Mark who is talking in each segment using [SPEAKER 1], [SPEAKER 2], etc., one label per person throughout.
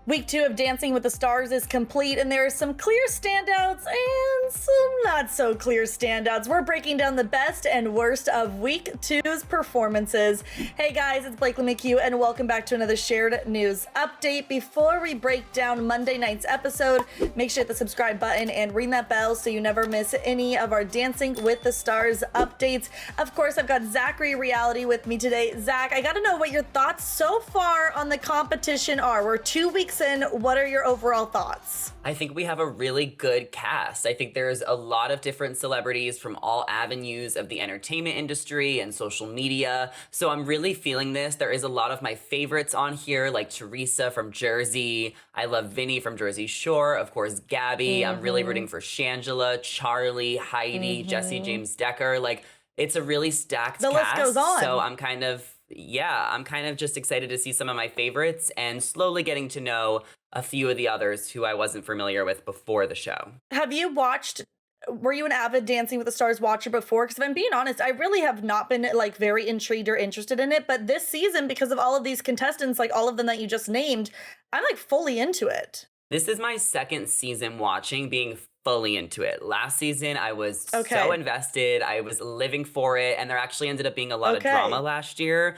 [SPEAKER 1] Week 2 of Dancing with the Stars is complete, and there are some clear standouts and some not so clear standouts. We're breaking down the best and worst of Week 2's performances. Hey guys, it's Blakely McHugh, and welcome back to another shared news update. Before we break down Monday night's episode, make sure to hit the subscribe button and ring that bell so you never miss any of our Dancing with the Stars updates. Of course, I've got Zachary Reality with me today. Zach, I gotta know what your thoughts so far on the competition are. We're 2 weeks in. What are your overall thoughts?
[SPEAKER 2] I think we have a really good cast. I think there's a lot of different celebrities from all avenues of the entertainment industry and social media. So I'm really feeling this. There is a lot of my favorites on here, like Teresa from Jersey. I love Viennese from Jersey Shore. Of course, Gabby. I'm really rooting for Shangela, Charli, Heidi, Jesse James Decker. Like, it's a really stacked
[SPEAKER 1] The
[SPEAKER 2] cast.
[SPEAKER 1] list goes on.
[SPEAKER 2] So I'm kind of just excited to see some of my favorites and slowly getting to know a few of the others who I wasn't familiar with before the show.
[SPEAKER 1] Were you an avid Dancing with the Stars watcher before? Because if I'm being honest, I really have not been like very intrigued or interested in it. But this season, because of all of these contestants, like all of them that you just named, I'm like fully into it.
[SPEAKER 2] This is my second season watching, being fully into it. Last season, I was so invested. I was living for it. And there actually ended up being a lot of drama last year.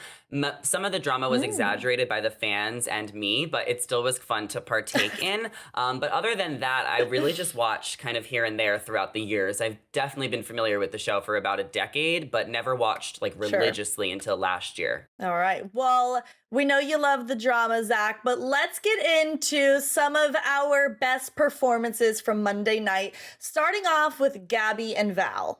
[SPEAKER 2] Some of the drama was exaggerated by the fans and me, but it still was fun to partake in. But other than that, I really just watched kind of here and there throughout the years. I've definitely been familiar with the show for about a decade, but never watched like religiously until last year.
[SPEAKER 1] All right. Well, we know you love the drama, Zach, but let's get into some of our best performances from Monday night, starting off with Gabby and Val.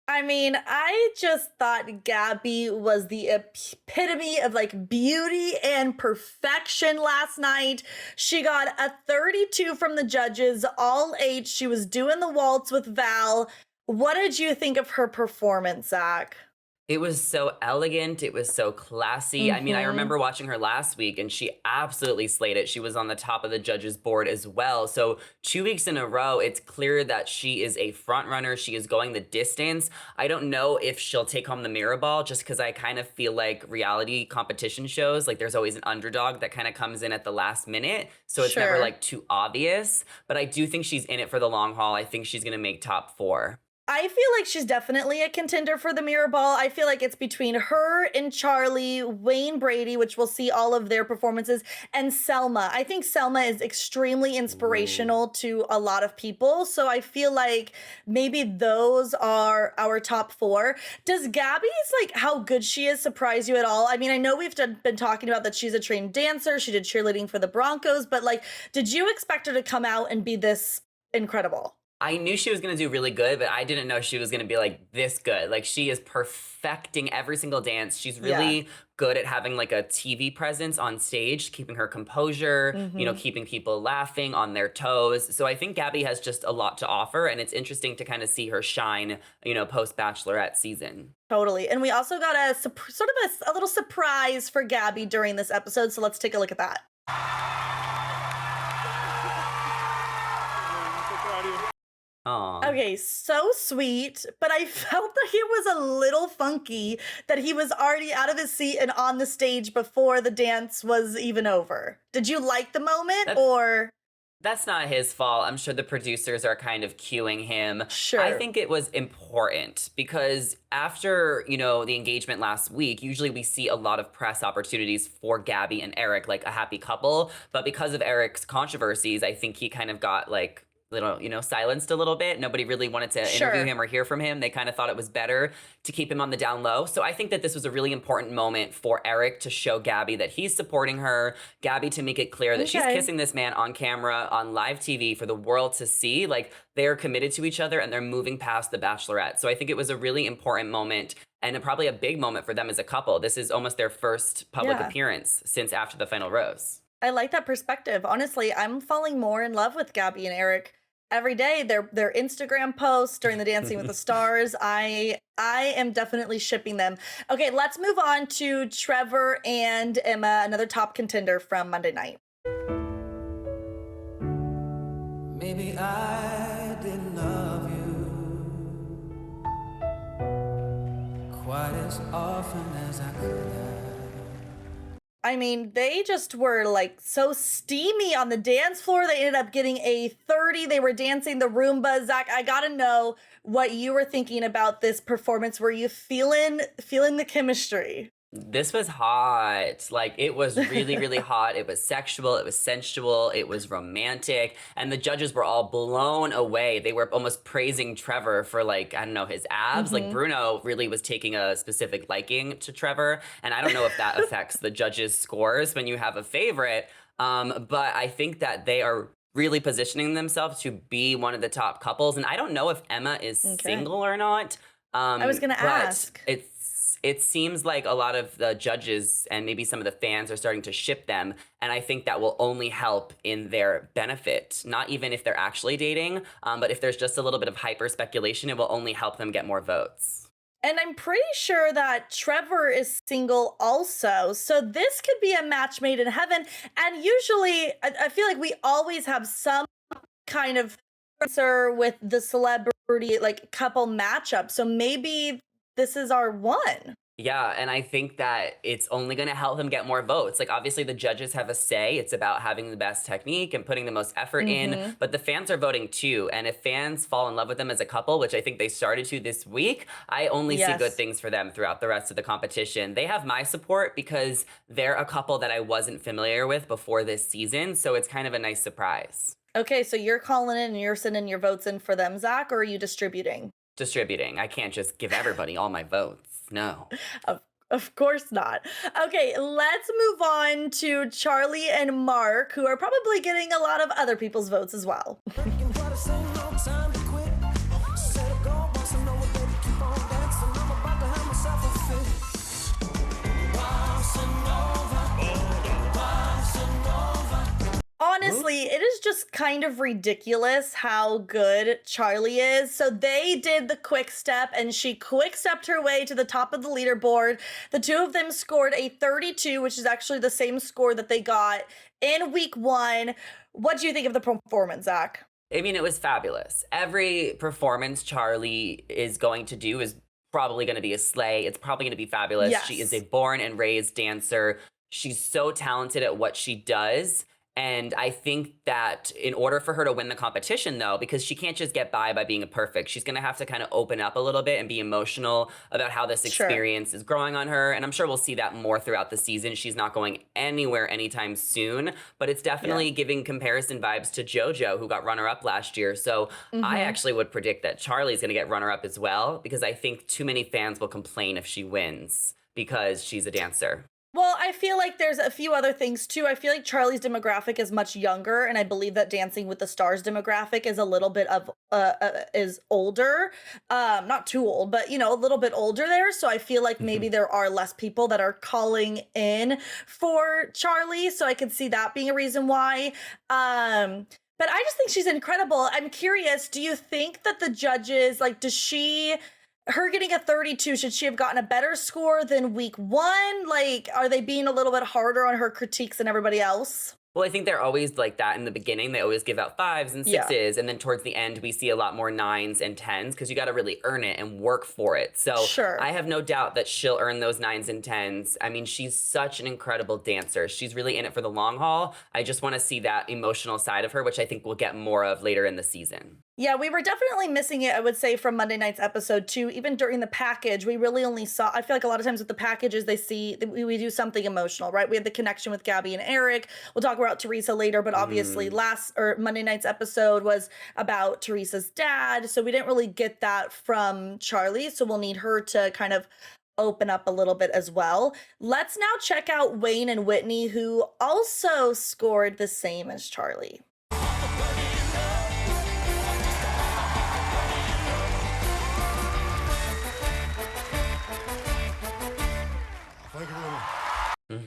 [SPEAKER 1] I mean, I just thought Gabby was the epitome of like beauty and perfection last night. She got a 32 from the judges, all H. She was doing the waltz with Val. What did you think of her performance, Zach?
[SPEAKER 2] It was so elegant. It was so classy. I mean, I remember watching her last week and she absolutely slayed it. She was on the top of the judges' board as well. So 2 weeks in a row, it's clear that she is a front runner. She is going the distance. I don't know if she'll take home the mirror ball, just because I kind of feel like reality competition shows, like there's always an underdog that kind of comes in at the last minute. So it's never like too obvious. But I do think she's in it for the long haul. I think she's going to make top 4.
[SPEAKER 1] I feel like she's definitely a contender for the mirror ball. I feel like it's between her and Charli, Wayne Brady, which we'll see all of their performances, and Selma. I think Selma is extremely inspirational to a lot of people. So I feel like maybe those are our top 4. Does Gabby's, like, how good she is surprise you at all? I mean, I know we've been talking about that she's a trained dancer. She did cheerleading for the Broncos. But, like, did you expect her to come out and be this incredible?
[SPEAKER 2] I knew she was going to do really good, but I didn't know she was going to be like this good. Like, she is perfecting every single dance. She's really good at having like a TV presence on stage, keeping her composure, you know, keeping people laughing on their toes. So I think Gabby has just a lot to offer, and it's interesting to kind of see her shine, you know, post-Bachelorette season.
[SPEAKER 1] Totally. And we also got a little surprise for Gabby during this episode. So let's take a look at that.
[SPEAKER 2] Aww.
[SPEAKER 1] Okay, so sweet, but I felt like it was a little funky that he was already out of his seat and on the stage before the dance was even over. Did you like the moment or?
[SPEAKER 2] That's not his fault. I'm sure the producers are kind of cueing him.
[SPEAKER 1] Sure.
[SPEAKER 2] I think it was important because after, you know, the engagement last week, usually we see a lot of press opportunities for Gabby and Eric, like a happy couple. But because of Eric's controversies, I think he kind of got like little, you know, silenced a little bit. Nobody really wanted to interview him or hear from him. They kind of thought it was better to keep him on the down low. So I think that this was a really important moment for Eric to show Gabby that he's supporting her, Gabby to make it clear that she's kissing this man on camera, on live TV for the world to see. Like, they're committed to each other and they're moving past the Bachelorette. So I think it was a really important moment and probably a big moment for them as a couple. This is almost their first public appearance since after the final rose.
[SPEAKER 1] I like that perspective. Honestly, I'm falling more in love with Gabby and Eric every day. Their Instagram posts during the Dancing with the Stars, I am definitely shipping them. Okay, let's move on to Trevor and Emma, another top contender from Monday night.
[SPEAKER 3] Maybe I didn't love you quite as often as I could have.
[SPEAKER 1] I mean, they just were like so steamy on the dance floor. They ended up getting a 30. They were dancing the Rumba. Zach, I gotta know what you were thinking about this performance. Were you feeling the chemistry?
[SPEAKER 2] This was hot. Like, it was really, really hot. It was sexual. It was sensual. It was romantic. And the judges were all blown away. They were almost praising Trevor for, like, I don't know, his abs. Like, Bruno really was taking a specific liking to Trevor. And I don't know if that affects the judges' scores when you have a favorite. But I think that they are really positioning themselves to be one of the top couples. And I don't know if Emma is single or not.
[SPEAKER 1] I was gonna ask.
[SPEAKER 2] It seems like a lot of the judges and maybe some of the fans are starting to ship them, and I think that will only help in their benefit. Not even if they're actually dating, but if there's just a little bit of hyper speculation, it will only help them get more votes.
[SPEAKER 1] And I'm pretty sure that Trevor is single also. So this could be a match made in heaven. And usually, I feel like we always have some kind of answer with the celebrity, like couple matchup. So maybe this is our one.
[SPEAKER 2] Yeah, and I think that it's only going to help them get more votes. Like, obviously, the judges have a say. It's about having the best technique and putting the most effort in, but the fans are voting too. And if fans fall in love with them as a couple, which I think they started to this week, I only see good things for them throughout the rest of the competition. They have my support because they're a couple that I wasn't familiar with before this season, so it's kind of a nice surprise.
[SPEAKER 1] Okay, so you're calling in and you're sending your votes in for them, Zach, or are you distributing?
[SPEAKER 2] Distributing. I can't just give everybody all my votes. No.
[SPEAKER 1] Of course not. Okay, let's move on to Charli and Mark, who are probably getting a lot of other people's votes as well. Honestly, it is just kind of ridiculous how good Charli is. So they did the Quickstep, and she quick-stepped her way to the top of the leaderboard. The two of them scored a 32, which is actually the same score that they got in week 1. What do you think of the performance, Zach?
[SPEAKER 2] I mean, it was fabulous. Every performance Charli is going to do is probably going to be a slay. It's probably going to be fabulous.
[SPEAKER 1] Yes.
[SPEAKER 2] She is a born and raised dancer. She's so talented at what she does. And I think that in order for her to win the competition, though, because she can't just get by being a perfect, she's going to have to kind of open up a little bit and be emotional about how this experience is growing on her. And I'm sure we'll see that more throughout the season. She's not going anywhere anytime soon, but it's definitely giving comparison vibes to JoJo, who got runner-up last year. So I actually would predict that Charli's going to get runner-up as well, because I think too many fans will complain if she wins because she's a dancer.
[SPEAKER 1] Well, I feel like there's a few other things too. I feel like Charli's demographic is much younger, and I believe that Dancing with the Stars demographic is a little bit of is older, not too old, but you know, a little bit older there. So I feel like maybe there are less people that are calling in for Charli. So I could see that being a reason why. But I just think she's incredible. I'm curious, do you think that the judges, like, her getting a 32, should she have gotten a better score than week 1? Like, are they being a little bit harder on her critiques than everybody else?
[SPEAKER 2] Well, I think they're always like that in the beginning. They always give out 5s and 6s. And then towards the end, we see a lot more 9s and 10s because you got to really earn it and work for it. So I have no doubt that she'll earn those 9s and 10s. I mean, she's such an incredible dancer. She's really in it for the long haul. I just want to see that emotional side of her, which I think we'll get more of later in the season.
[SPEAKER 1] Yeah, we were definitely missing it, I would say, from Monday night's episode too. Even during the package, we really only saw, I feel like a lot of times with the packages, we do something emotional, right? We have the connection with Gabby and Eric. We'll talk about Teresa later, but obviously Monday night's episode was about Teresa's dad. So we didn't really get that from Charli. So we'll need her to kind of open up a little bit as well. Let's now check out Wayne and Whitney, who also scored the same as Charli.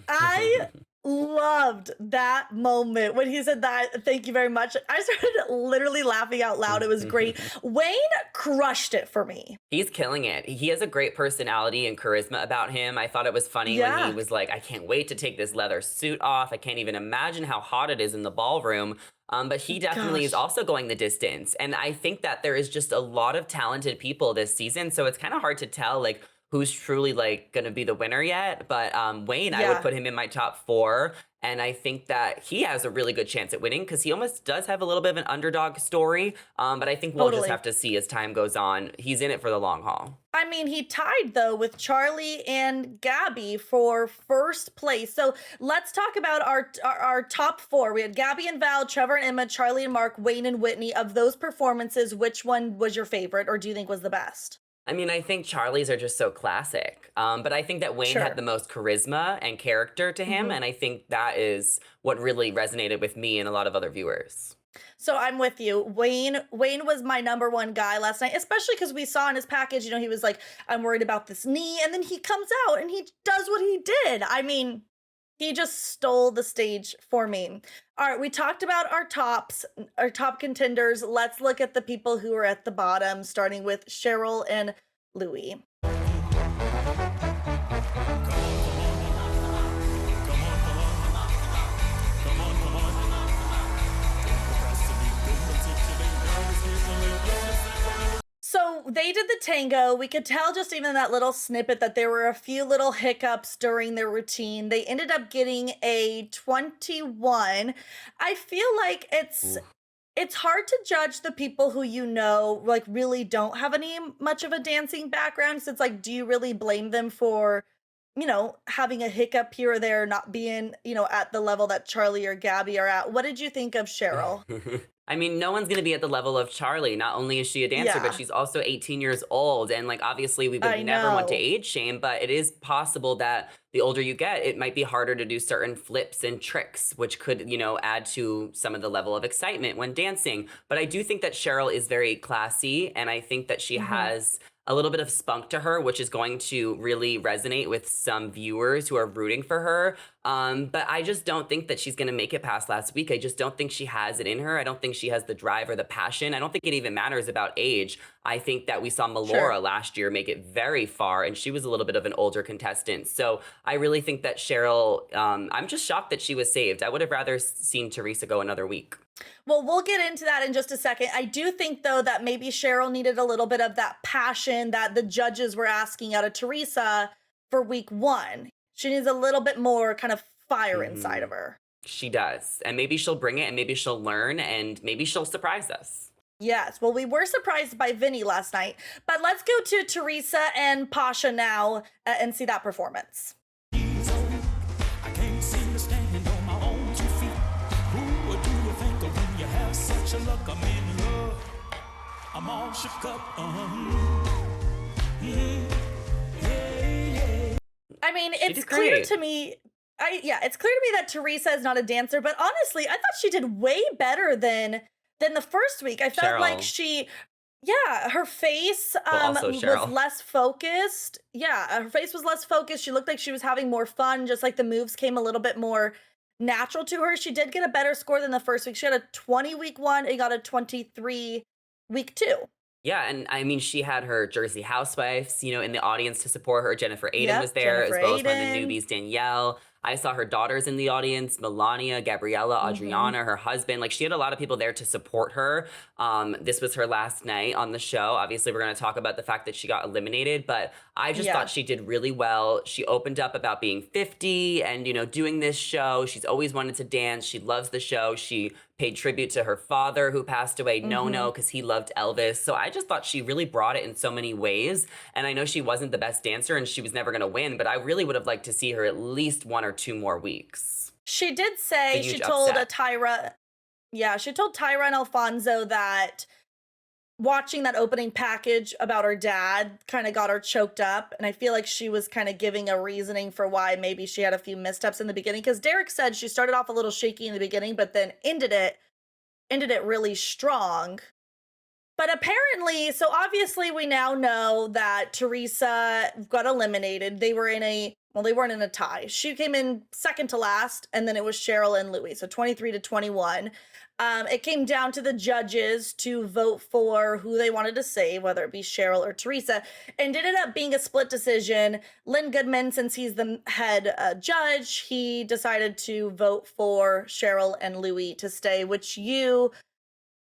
[SPEAKER 1] I love loved that moment when he said that. Thank you very much. I started literally laughing out loud. It was great. Wayne crushed it for me.
[SPEAKER 2] He's killing it. He has a great personality and charisma about him. I thought it was funny when he was like, I can't wait to take this leather suit off. I can't even imagine how hot it is in the ballroom. But he definitely is also going the distance. And I think that there is just a lot of talented people this season. So it's kind of hard to tell like who's truly like going to be the winner yet. But Wayne, I would put him in my top 4. And I think that he has a really good chance at winning because he almost does have a little bit of an underdog story. But I think we'll just have to see as time goes on. He's in it for the long haul.
[SPEAKER 1] I mean, he tied, though, with Charli and Gabby for first place. So let's talk about our top 4. We had Gabby and Val, Trevor and Emma, Charli and Mark, Wayne and Whitney. Of those performances, which one was your favorite or do you think was the best?
[SPEAKER 2] I mean, I think Charlie's are just so classic. But I think that Wayne had the most charisma and character to him. And I think that is what really resonated with me and a lot of other viewers.
[SPEAKER 1] So I'm with you. Wayne was my number 1 guy last night, especially because we saw in his package, he was like, I'm worried about this knee. And then he comes out and he does what he did. I mean, he just stole the stage for me. All right, we talked about our top contenders. Let's look at the people who are at the bottom, starting with Cheryl and Louis. So they did the tango. We could tell just even that little snippet that there were a few little hiccups during their routine. They ended up getting a 21. I feel like it's hard to judge the people who like really don't have much of a dancing background. So it's like, do you really blame them for having a hiccup here or there, not being at the level that Charli or Gabby are at? What did you think of Cheryl?
[SPEAKER 2] I mean, no one's going to be at the level of Charli. Not only is she a dancer, but she's also 18 years old. And like, obviously we would never want to age shame, but it is possible that the older you get, it might be harder to do certain flips and tricks, which could, add to some of the level of excitement when dancing. But I do think that Cheryl is very classy. And I think that she has a little bit of spunk to her, which is going to really resonate with some viewers who are rooting for her. But I just don't think that she's going to make it past last week. I just don't think she has it in her. I don't think she has the drive or the passion. I don't think it even matters about age. I think that we saw Melora last year make it very far, and she was a little bit of an older contestant. So I really think that Cheryl, I'm just shocked that she was saved. I would have rather seen Teresa go another week.
[SPEAKER 1] Well, we'll get into that in just a second. I do think, though, that maybe Cheryl needed a little bit of that passion that the judges were asking out of Teresa for week 1. She needs a little bit more kind of fire inside of her.
[SPEAKER 2] She does. And maybe she'll bring it, and maybe she'll learn, and maybe she'll surprise us.
[SPEAKER 1] Yes. Well, we were surprised by Viennese last night. But let's go to Teresa and Pasha now and see that performance.
[SPEAKER 3] I can't seem to stand on my own 2 feet. Who do you think of when you have such a look? I'm in love. I'm all shook up.
[SPEAKER 1] I mean, it's clear to me. It's clear to me that Teresa is not a dancer, but honestly, I thought she did way better than the first week. I felt like her face was less focused. Yeah, her face was less focused. She looked like she was having more fun, just like the moves came a little bit more natural to her. She did get a better score than the first week. She had a 20 week 1 and got a 23 week 2.
[SPEAKER 2] Yeah, and I mean, she had her Jersey housewives, in the audience to support her. Jennifer Aiden was there, as well as one of the newbies, Danielle. I saw her daughters in the audience, Melania, Gabriella, Adriana, her husband. Like, she had a lot of people there to support her. This was her last night on the show. Obviously, we're going to talk about the fact that she got eliminated, but I just thought she did really well. She opened up about being 50 and, doing this show. She's always wanted to dance. She loves the show. She paid tribute to her father who passed away, No, because he loved Elvis. So I just thought she really brought it in so many ways. And I know she wasn't the best dancer and she was never going to win, but I really would have liked to see her at least 1 or 2 more weeks.
[SPEAKER 1] She did say, she told Tyra and Alfonso that watching that opening package about her dad kind of got her choked up. And I feel like she was kind of giving a reasoning for why maybe she had a few missteps in the beginning. Because Derek said she started off a little shaky in the beginning, but then ended it really strong. But apparently, so obviously we now know that Teresa got eliminated. They were in a well, they weren't in a tie. She came in second to last, and then it was Cheryl and Louis, so 23 to 21. It came down to the judges to vote for who they wanted to save, whether it be Cheryl or Teresa, and it ended up being a split decision. Lynn Goodman, since he's the head judge, he decided to vote for Cheryl and Louis to stay, which you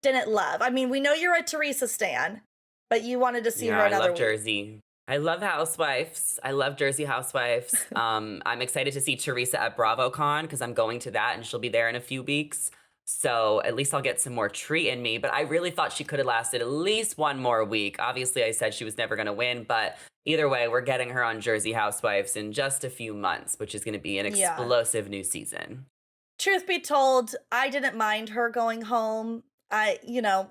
[SPEAKER 1] didn't love. I mean, we know you're a Teresa stan, but you wanted to see her
[SPEAKER 2] I
[SPEAKER 1] another
[SPEAKER 2] love
[SPEAKER 1] week.
[SPEAKER 2] Jersey. I love Housewives. I love Jersey Housewives. I'm excited to see Teresa at BravoCon because I'm going to that and she'll be there in a few weeks. So at least I'll get some more treat in me. But I really thought she could have lasted at least one more week. Obviously, I said she was never going to win, but either way, we're getting her on Jersey Housewives in just a few months, which is going to be an
[SPEAKER 1] Yeah.
[SPEAKER 2] explosive new season.
[SPEAKER 1] Truth be told, I didn't mind her going home.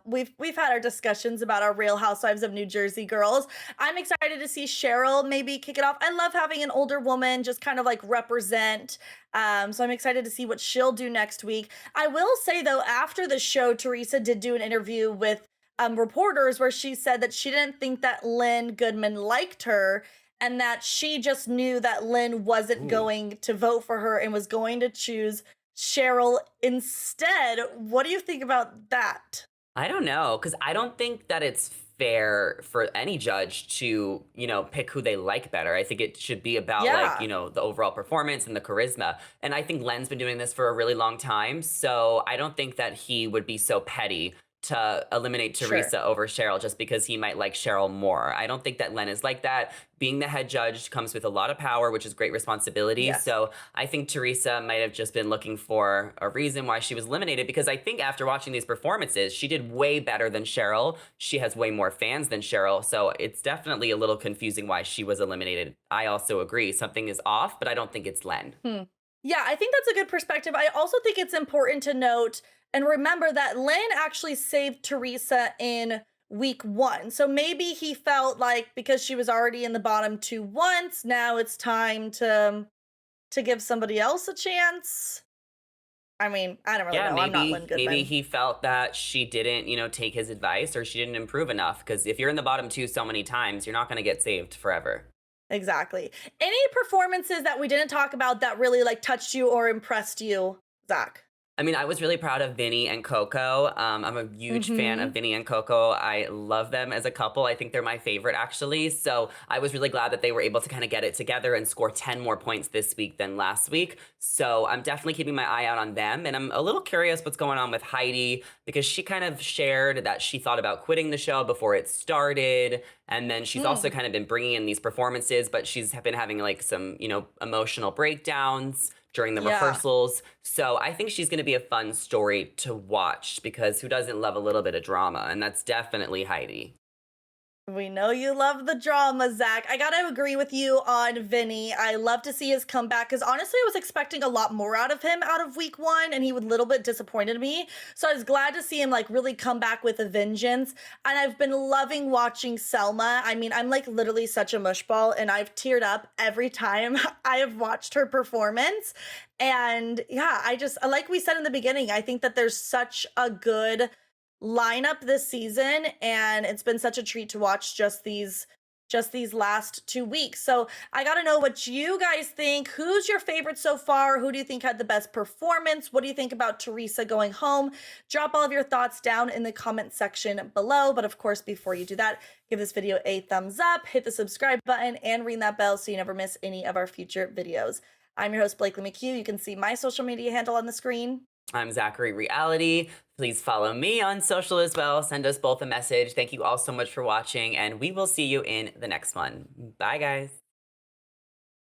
[SPEAKER 1] We've had our discussions about our Real Housewives of New Jersey girls. I'm excited to see Cheryl maybe kick it off. I love having an older woman just kind of like represent. So I'm excited to see what she'll do next week. I will say though, after the show, Teresa did do an interview with reporters where she said that she didn't think that Lynn Goodman liked her and that she just knew that Lynn wasn't going to vote for her and was going to choose Cheryl instead. What do you think about that?
[SPEAKER 2] I don't know, because I don't think that it's fair for any judge to, pick who they like better. I think it should be about
[SPEAKER 1] Yeah.
[SPEAKER 2] the overall performance and the charisma. And I think Len's been doing this for a really long time. So I don't think that he would be so petty to eliminate Teresa over Cheryl just because he might like Cheryl more. I don't think that Len is like that. Being the head judge comes with a lot of power, which is great responsibility.
[SPEAKER 1] Yes.
[SPEAKER 2] So I think Teresa might have just been looking for a reason why she was eliminated, because I think after watching these performances, she did way better than Cheryl. She has way more fans than Cheryl. So it's definitely a little confusing why she was eliminated. I also agree. Something is off, but I don't think it's Len.
[SPEAKER 1] Yeah, I think that's a good perspective. I also think it's important to note and remember that Lynn actually saved Teresa in week 1. So maybe he felt like because she was already in the bottom 2 once, now it's time to give somebody else a chance. I mean, I don't really know. I'm not Lynn Goodman.
[SPEAKER 2] Maybe he felt that she didn't, take his advice, or she didn't improve enough. Because if you're in the bottom 2 so many times, you're not going to get saved forever.
[SPEAKER 1] Exactly. Any performances that we didn't talk about that really touched you or impressed you, Zach?
[SPEAKER 2] I mean, I was really proud of Vienney and Coco. I'm a huge fan of Vienney and Coco. I love them as a couple. I think they're my favorite, actually. So I was really glad that they were able to kind of get it together and score 10 more points this week than last week. So I'm definitely keeping my eye out on them. And I'm a little curious what's going on with Heidi, because she kind of shared that she thought about quitting the show before it started. And then she's also kind of been bringing in these performances, but she's been having some, emotional breakdowns during the rehearsals. So I think she's going to be a fun story to watch, because who doesn't love a little bit of drama? And that's definitely Heidi.
[SPEAKER 1] We know you love the drama, Zach. I gotta agree with you on Vienney. I love to see his comeback because honestly, I was expecting a lot more out of him out of week 1, and he would a little bit disappointed me. So I was glad to see him really come back with a vengeance. And I've been loving watching Selma. I mean, I'm literally such a mushball, and I've teared up every time I have watched her performance. And yeah, I just, like we said in the beginning, I think that there's such a good lineup this season, and it's been such a treat to watch just these last 2 weeks. So I gotta know what you guys think. Who's your favorite so far? Who do you think had the best performance? What do you think about Teresa going home? Drop all of your thoughts down in the comment section below. But of course, before you do that, give this video a thumbs up, hit the subscribe button, and ring that bell so you never miss any of our future videos. I'm your host, Blakely McHugh. You can see my social media handle on the screen.
[SPEAKER 2] I'm Zachary Reality. Please follow me on social as well. Send us both a message. Thank you all so much for watching, and we will see you in the next one. Bye, guys.